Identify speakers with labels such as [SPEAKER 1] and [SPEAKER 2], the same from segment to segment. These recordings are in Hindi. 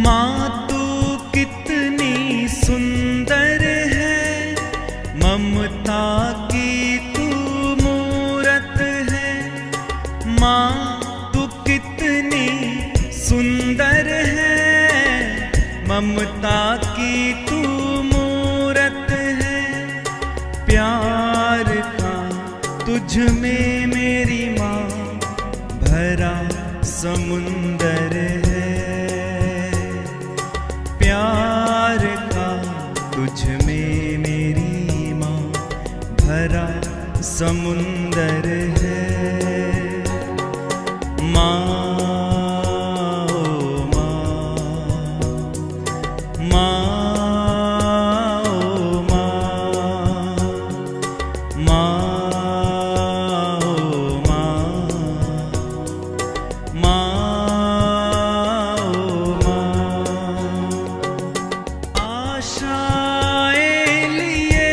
[SPEAKER 1] माँ तू कितनी सुंदर है, ममता की तू मूरत है। माँ तू कितनी सुंदर है, ममता की तू मूरत है। प्यार का तुझ में मेरी माँ भरा समुंदर है। प्यार का तुझ में मेरी माँ भरा समुंदर है। माँ ओ माँ, माँ ओ माँ, माँ ओ माँ, माँ ओ माँ। आशाएं लिए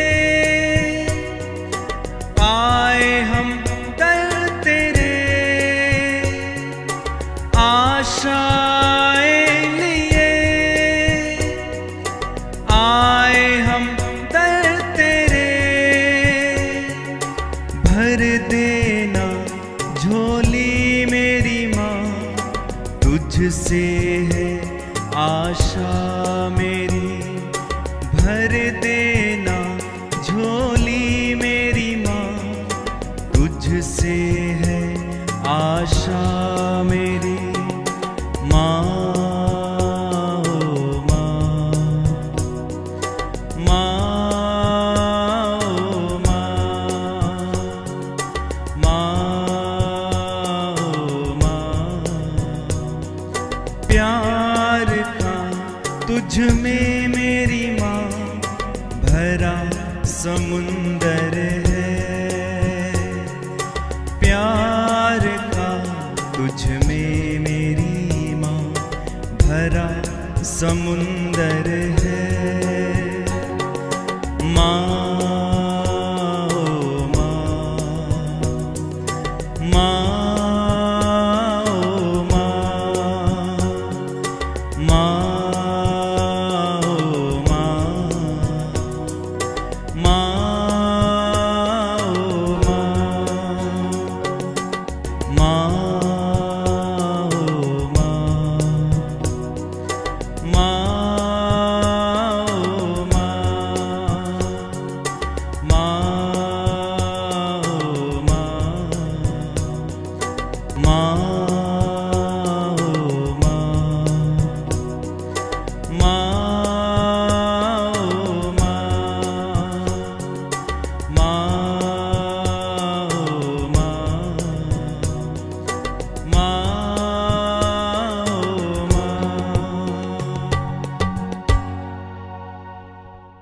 [SPEAKER 1] आए हम दर तेरे, आशाएं लिए आए हम दर तेरे। भर देना झोली मेरी माँ, तुझसे है आशा मेरी। भर देना झोली मेरी माँ, तुझसे है आशा मेरी। माँ ओ माँ, माँ ओ माँ, माँ ओ माँ। प्यार का तुझ में मेरी माँ भरा समुंदर है। प्यार का तुझ में मेरी माँ भरा समुंदर है।